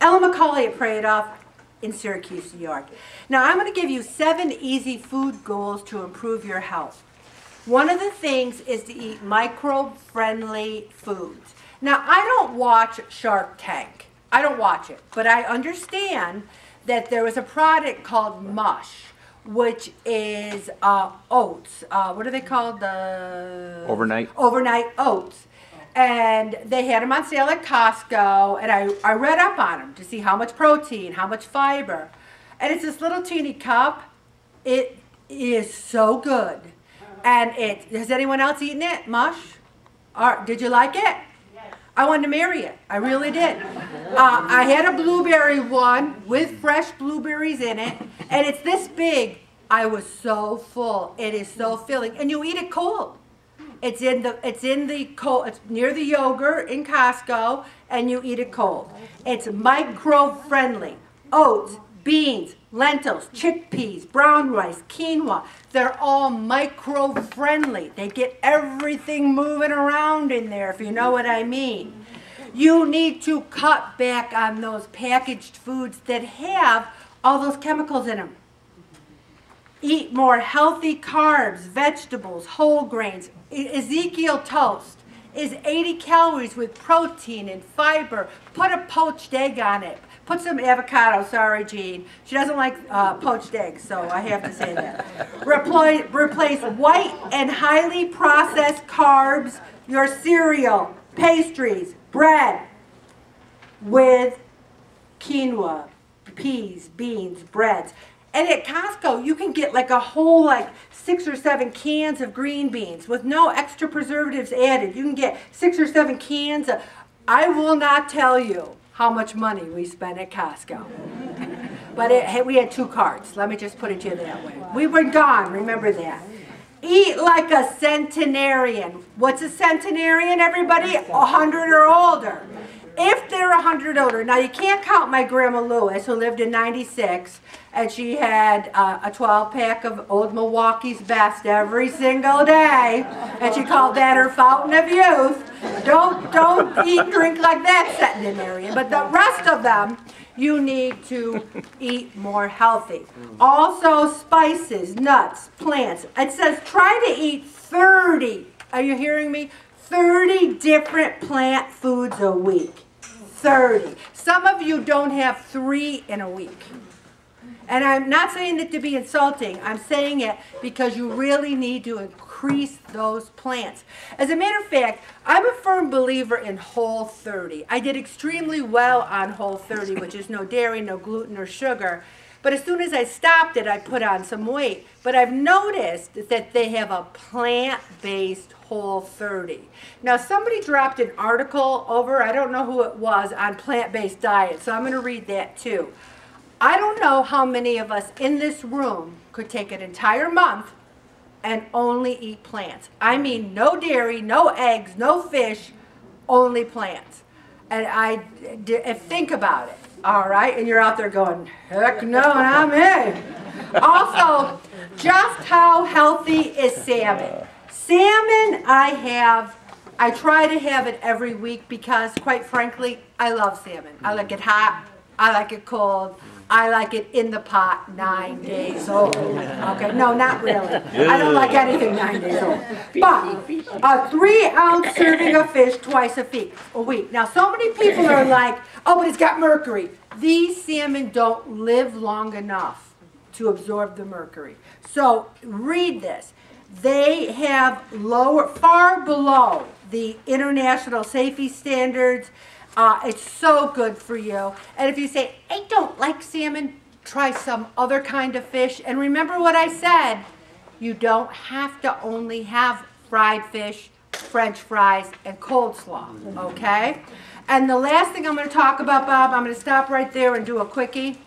Ella McCauley at Pray It Off in Syracuse, New York. Now I'm going to give you 7 easy food goals to improve your health. One of the things is to eat microbe-friendly foods. Now I don't watch Shark Tank. I don't watch it, but I understand that there was a product called Mush, which is oats. What are they called? Overnight oats. And they had them on sale at Costco, and I read up on them to see how much protein, how much fiber. And it's this little teeny cup. It is so good. And has anyone else eaten it? Mush? Did you like it? I wanted to marry it. I really did. I had a blueberry one with fresh blueberries in it, and it's this big. I was so full. It is so filling, and you eat it cold. It's near the yogurt in Costco, and you eat it cold. It's micro-friendly. Oats, beans, lentils, chickpeas, brown rice, quinoa. They're all micro-friendly. They get everything moving around in there, if you know what I mean. You need to cut back on those packaged foods that have all those chemicals in them. Eat more healthy carbs, vegetables, whole grains. Ezekiel toast is 80 calories with protein and fiber. Put a poached egg on it. Put some avocado. Sorry, Jean. She doesn't like poached eggs, so I have to say that. Replace white and highly processed carbs, your cereal, pastries, bread, with quinoa, peas, beans, breads. And at Costco, you can get like a whole 6 or 7 cans of green beans with no extra preservatives added. You can get 6 or 7 cans of, I will not tell you how much money we spent at Costco. But we had 2 carts. Let me just put it to you that way. We were gone, remember that. Eat like a centenarian. What's a centenarian, everybody? 100 or older. If they're 100 older, now you can't count my Grandma Lewis, who lived in 96, and she had a 12-pack of old Milwaukee's Best every single day, and she called that her fountain of youth. Don't eat and drink like that centenarian, but the rest of them, you need to eat more healthy. Also, spices, nuts, plants. It says try to eat 30, are you hearing me? 30 different plant foods a week. 30. Some of you don't have 3 in a week. And I'm not saying it to be insulting. I'm saying it because you really need to increase those plants. As a matter of fact, I'm a firm believer in Whole 30. I did extremely well on Whole 30, which is no dairy, no gluten, or sugar. But as soon as I stopped it, I put on some weight. But I've noticed that they have a plant-based Whole 30. Now, somebody dropped an article over, I don't know who it was, on plant-based diet, so I'm going to read that too. I don't know how many of us in this room could take an entire month and only eat plants. I mean, no dairy, no eggs, no fish, only plants. And think about it. All right, and you're out there going, heck no, not me. Also, just how healthy is salmon? Salmon I try to have it every week because, quite frankly, I love salmon. I like it hot, I like it cold, I like it in the pot 9 days old. Okay, no, not really. I don't like anything 9 days old. But a 3-ounce serving of fish twice a week. Now, so many people are like, oh, but it's got mercury. These salmon don't live long enough to absorb the mercury. So, read this. They have far below the international safety standards. It's so good for you. And if you say, I don't like salmon, try some other kind of fish. And remember what I said, you don't have to only have fried fish, French fries, and coleslaw, okay? And the last thing I'm going to talk about, Bob, I'm going to stop right there and do a quickie.